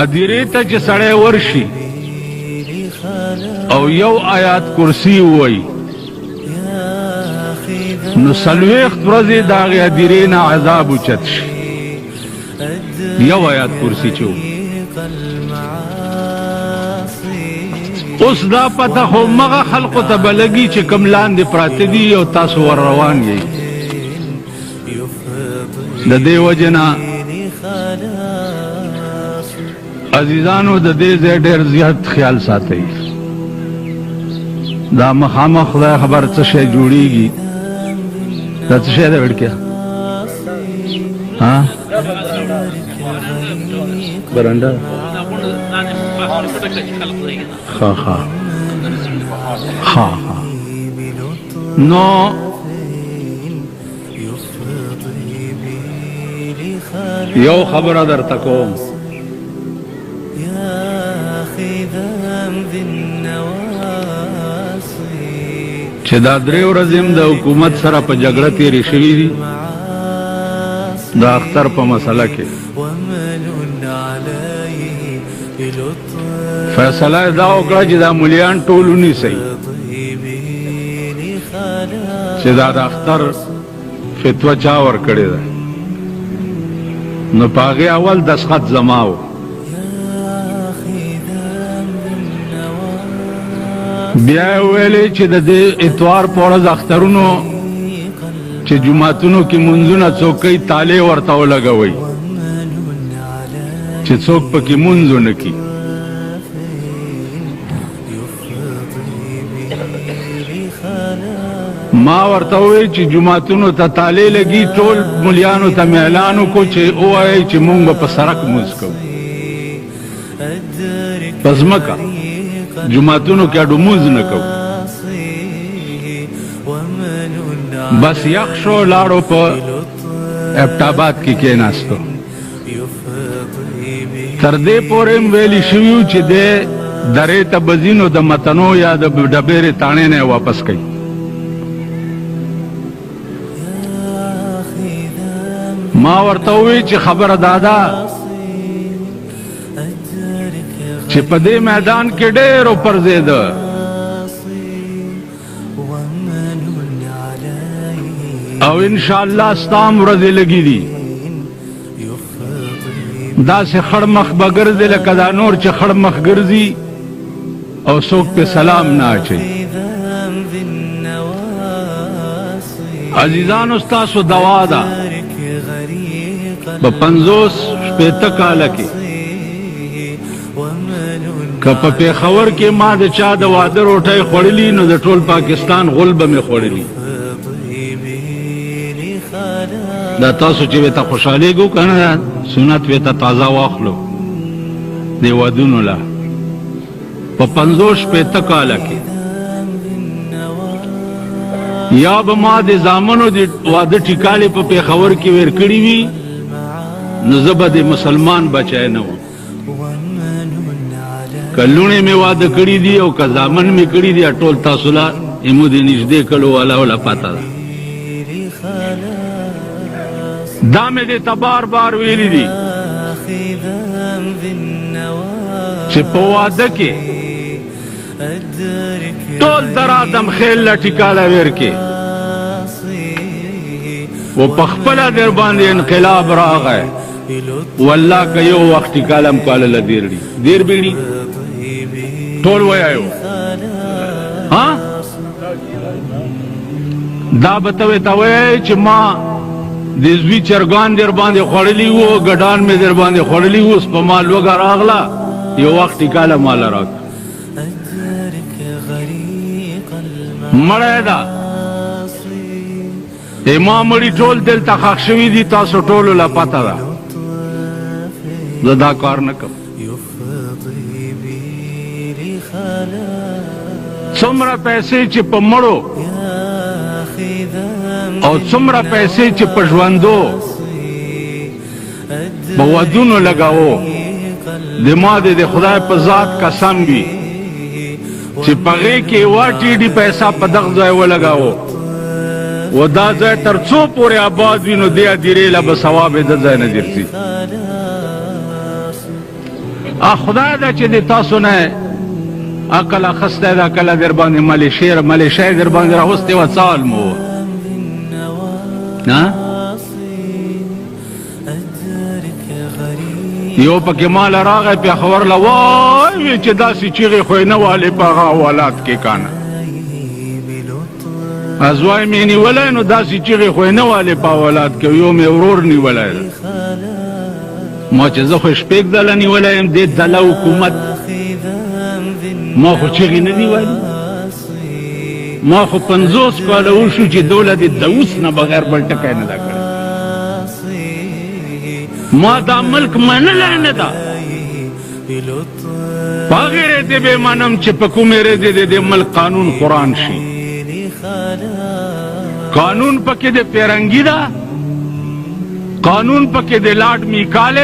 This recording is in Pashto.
ادیره ته چې سړی ورشي او یو آیات کرسی وای نو سلویخت ورځې د هغې ادیرې نه عذاب اوچت شي یو آیات کرسی چې اوس دا پته خو مغه خلقو ته به لګي چې کوم لاندې پراته دي او تاسو ور روان یئ د دې وجې نه عزیزانو د دې ځای ډېر زیات خیال ساتئ دا مخامخ خدای خبر څه شی جوړیږي دا څه شی دی وړکیه ها برنډه ها ها ها ها نو یو خبره درته کوم چې دا درې ورځې د حکومت سره په جګړه تېرې شوي دي د اختر په مسله کې فیصله یې دا وکړه چې دا ملیان ټول ونیسئ چې دا د اختر فتوه چا ورکړې ده نو په هغې اول دستخط زما و بیا یې ویلې چې د دې اتوار په ورځ اخترونو چې جوماتونو کې مونځونه څوک کوي تالې ورته ولګوئ چې څوک پکې مونځ ونه کړي ما ورته وویل چې جوماتونو ته تالې لګي ټول ملیانو ته مې اعلان وکړو چې ووایئ چې مونږ به په سړک مونځ کوو په ځمکه جماعتونو کې اډو مونځ نه کوو بس یخ شو لاړو په ابټاباد کې کېناستو تر دې پورې م ویلي شوي وو چې دی درې ته به ځي نو د متنو یا د ډبرې تاڼې نه یې واپس کوي ما ورته وویل چې خبره دا ده چې په دې میدان کې ډېر وپرځېده او انشاءالله ستا هم ورځې لګي دي داسې خړ مخ به ګرځې لکه دا نور چې خړ مخ ګرځي او څوک پې سلام نه اچوي عزیزانو ستاسو دوا ده په 50-60 کاله کې که په پېښور کې ما د چا د واده روټۍ خوړلي نو د ټول پاکستان غول به مې خوړلي دا تاسو چې ورته خوشحالېږو که نه سنت ورته تازه واخلو دې ودونو له په 50-60 کاله کې یا به ما د زامنو د واده ټیکالې په پېښور کې ور کړي وي نو زه به د مسلمان بچی نه وم که لوڼې مې واده کړي دي او که زامن مې کړي دي ټول تاسو له ایمو د نږدې کړو والا وله پته ده دا مې دې ته بار بار ویلي دي چې په واده کې ټول در آدم خیل له ټیکاله ور کې و په خپله در باندې انقلاب راغی والله که یو وخت ټیکاله هم کاله له دیر بیړي ټول ویایو ها دا به ته ورته وایې چې ما د زوی چرګان در باندې خوړلي وو ګډان مې در باندې خوړلي وو اوس په ما لوږه راغله یو وخت ټیکاله ماله راکړه مړی ده ما مړي ټول دلته ښخ شوي دي تاسو ټولو له پته ده زه دا کار نه کوم څومره پیسې چې په مړو او څومره پیسې چې په ژوندو په ودونو لګاوو د ما د خدای په ذات قسم وي چې په هغې کې یوه ټیډي پیسه په دغه ځای ولګاوو و دا ځای تر څو پورې آباد وي نو دې هدیرې له به ثواب یې د ځای نه ګرځي خدای دا چې د تاسو نه عقل اخسته دا کله در باندې ملیشه در باندې راوستې وه څه حال مو نه یو پکې مال راغی پېښور له وایي چې داسې چیغې خو یې نه والې په هغه اولاد کې کنه ازوای مې نیولی نو داسې چیغې خو یې نه والې په اولاد کې یو مې ورور نیولی ده ما چې زه خو شپږ ځله نیولی یم دې دله حکومت ما خو چیغې نه دي ویلي ما خو 50 کاله وشو چې دولت د اوس نه بغیر بل ټکی نه ده کړی ما دا ملک منلی نه ده په هغې ریتې به منم چې په کومې ریتې د دې ملک قانون قرآن شي قانون پکې د پیرنګي ده قانون پکې د لاډ میکالې